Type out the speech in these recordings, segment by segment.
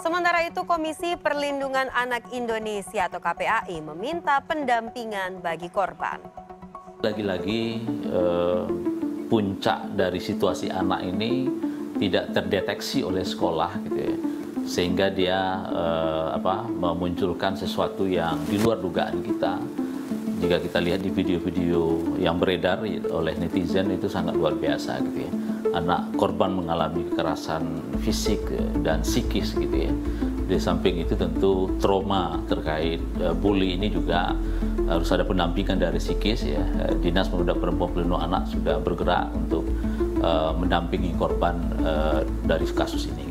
Sementara itu, Komisi Perlindungan Anak Indonesia atau KPAI meminta pendampingan bagi korban. Lagi-lagi puncak dari situasi anak ini tidak terdeteksi oleh sekolah, gitu ya, sehingga dia memunculkan sesuatu yang di luar dugaan kita. Jika kita lihat di video-video yang beredar oleh netizen itu sangat luar biasa, gitu ya. Anak korban mengalami kekerasan fisik dan psikis, gitu ya. Di samping itu tentu trauma terkait bully ini juga harus ada pendampingan dari psikis, ya. Dinas Pemuda Perempuan Pelindung Anak sudah bergerak untuk mendampingi korban dari kasus ini.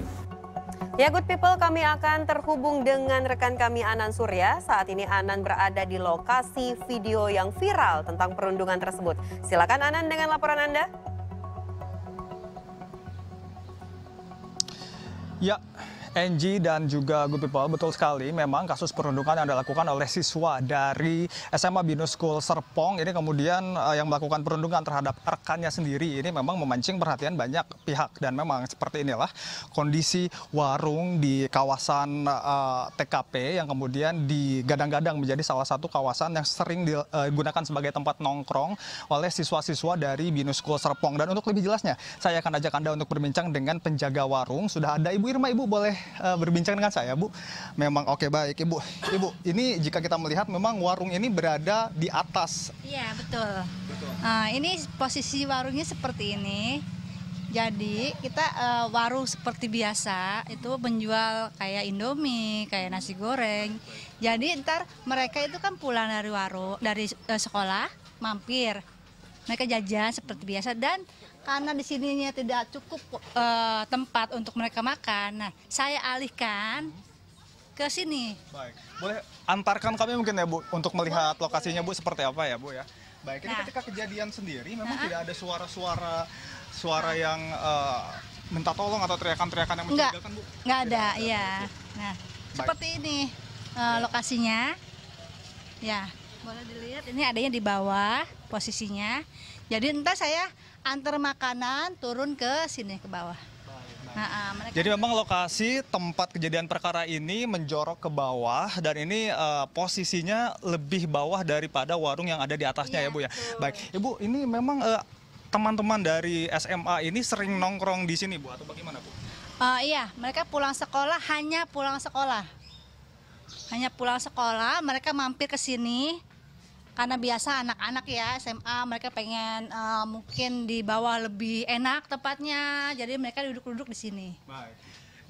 Ya, Good People, kami akan terhubung dengan rekan kami Anan Surya. Saat ini Anan berada di lokasi video yang viral tentang perundungan tersebut. Silakan Anan dengan laporan Anda. Ya, Angie dan juga Good People, betul sekali memang kasus perundungan yang dilakukan oleh siswa dari SMA Binus School Serpong ini kemudian yang melakukan perundungan terhadap rekannya sendiri ini memang memancing perhatian banyak pihak, dan memang seperti inilah kondisi warung di kawasan TKP yang kemudian digadang-gadang menjadi salah satu kawasan yang sering digunakan sebagai tempat nongkrong oleh siswa-siswa dari Binus School Serpong. Dan untuk lebih jelasnya saya akan ajak Anda untuk berbincang dengan penjaga warung. Sudah ada Ibu Irma. Ibu boleh berbincang dengan saya, Bu? Memang oke, baik, Ibu. Ibu, ini jika kita melihat memang warung ini berada di atas. Iya, betul. Ini posisi warungnya seperti ini. Jadi kita warung seperti biasa itu menjual kayak Indomie, kayak nasi goreng. Jadi ntar mereka itu kan pulang dari sekolah, mampir. Mereka jajan seperti biasa, dan karena di sininya tidak cukup tempat untuk mereka makan, nah saya alihkan ke sini. Baik, boleh antarkan kami mungkin ya, Bu, untuk melihat lokasinya, Bu, seperti apa ya, Bu, ya. Baik, ini ketika kejadian sendiri memang tidak ada suara yang minta tolong atau teriakan-teriakan yang mencurigakan, Bu? Nggak ada, iya. Nah, seperti ini lokasinya. Ya, boleh dilihat ini adanya di bawah posisinya. Jadi entah saya antar makanan turun ke sini ke bawah. Jadi memang lokasi tempat kejadian perkara ini menjorok ke bawah, dan ini posisinya lebih bawah daripada warung yang ada di atasnya, ya, Bu, ya. Baik, Ibu, ini memang teman-teman dari SMA ini sering nongkrong di sini, Bu, atau bagaimana, Bu? Iya, mereka pulang sekolah, hanya pulang sekolah, mereka mampir ke sini. Karena biasa anak-anak ya SMA, mereka pengen mungkin di bawah lebih enak tempatnya, jadi mereka duduk-duduk di sini. Baik.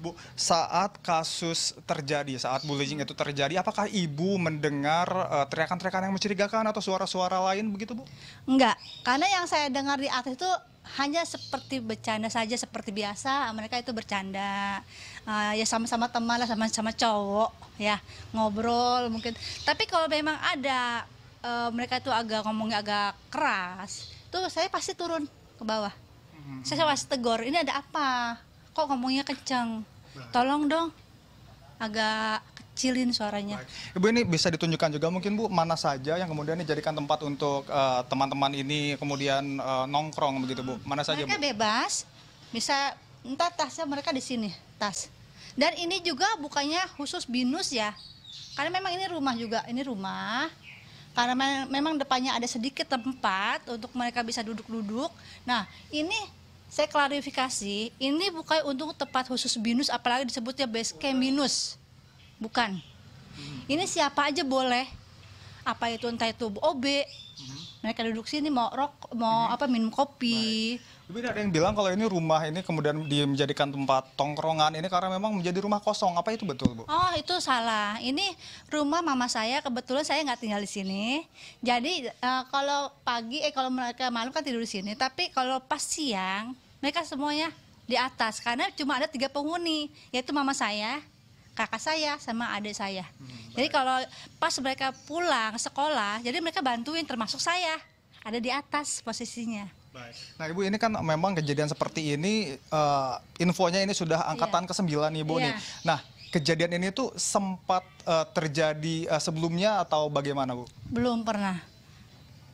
Bu, saat kasus terjadi, saat bullying itu terjadi, apakah Ibu mendengar teriakan-teriakan yang mencurigakan atau suara-suara lain begitu, Bu? Enggak, karena yang saya dengar di atas itu hanya seperti bercanda saja, seperti biasa. Mereka itu bercanda, ya sama-sama teman lah, sama-sama cowok, ya ngobrol mungkin. Tapi kalau memang ada mereka itu ngomongnya agak keras, tuh saya pasti turun ke bawah. Saya pasti tegur, ini ada apa? Kok ngomongnya kenceng? Tolong dong, agak kecilin suaranya. Baik. Ibu, ini bisa ditunjukkan juga mungkin, Bu, mana saja yang kemudian dijadikan tempat untuk teman-teman ini kemudian nongkrong begitu, Bu? Mana saja, mereka Bu? Bebas, bisa entah tasnya mereka di sini, tas. Dan ini juga bukannya khusus Binus ya, karena memang ini rumah juga, ini rumah. Karena memang depannya ada sedikit tempat untuk mereka bisa duduk-duduk. Nah, ini saya klarifikasi, ini bukan untuk tempat khusus Binus, apalagi disebutnya base camp Binus. Bukan. Ini siapa aja boleh. Apa itu, entah itu OB. Mereka duduk sini mau minum kopi. Ibu, ada yang bilang kalau ini rumah ini kemudian menjadikan tempat tongkrongan ini karena memang menjadi rumah kosong. Apa itu betul, Bu? Oh, itu salah. Ini rumah mama saya, kebetulan saya nggak tinggal di sini. Jadi kalau pagi, kalau mereka malam kan tidur di sini. Tapi kalau pas siang, mereka semuanya di atas. Karena cuma ada 3 penghuni, yaitu mama saya, kakak saya, sama adik saya. Jadi kalau pas mereka pulang sekolah, jadi mereka bantuin, termasuk saya. Ada di atas posisinya. Baik. Nah, Ibu, ini kan memang kejadian seperti ini, infonya ini sudah angkatan ke-9, Ibu, nih. Nah, kejadian ini tuh sempat terjadi sebelumnya atau bagaimana, Bu? Belum pernah.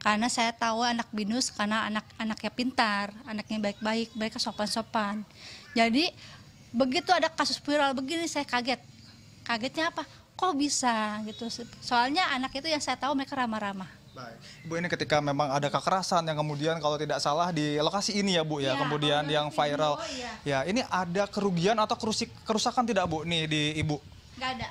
Karena saya tahu anak Binus, karena anaknya pintar, anaknya baik-baik, mereka sopan-sopan. Jadi begitu ada kasus viral begini saya kaget. Kagetnya apa? Kok bisa gitu? Soalnya anak itu yang saya tahu mereka ramah-ramah. Baik. Ibu, ini ketika memang ada kekerasan yang kemudian kalau tidak salah di lokasi ini ya Bu ya, Iya, kemudian yang viral. iya. Ya, ini ada kerugian atau kerusakan tidak Bu nih di Ibu? Nggak ada.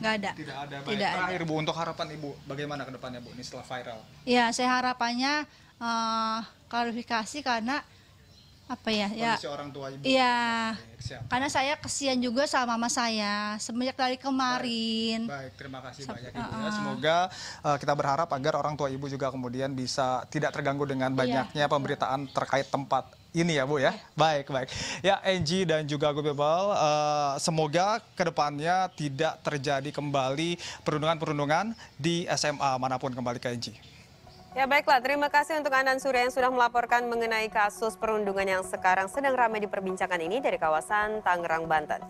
Nggak ada. Tidak ada. Baik. Tidak ada. Terakhir Bu, untuk harapan Ibu bagaimana ke depannya Bu ini setelah viral? Ya, saya harapannya klarifikasi karena apa ya? Kondisi orang tua Ibu. Iya. Baik, siap. Karena saya kesian juga sama mama saya semenjak dari kemarin. Baik, terima kasih banyak Ibu ya. Semoga kita berharap agar orang tua Ibu juga kemudian bisa tidak terganggu dengan banyaknya pemberitaan terkait tempat ini ya Bu ya. Baik, baik. Ya, Angie dan juga Good People, semoga kedepannya tidak terjadi kembali perundungan-perundungan di SMA manapun. Kembali ke Angie. Ya baiklah, terima kasih untuk Anan Surya yang sudah melaporkan mengenai kasus perundungan yang sekarang sedang ramai diperbincangkan ini dari kawasan Tangerang, Banten.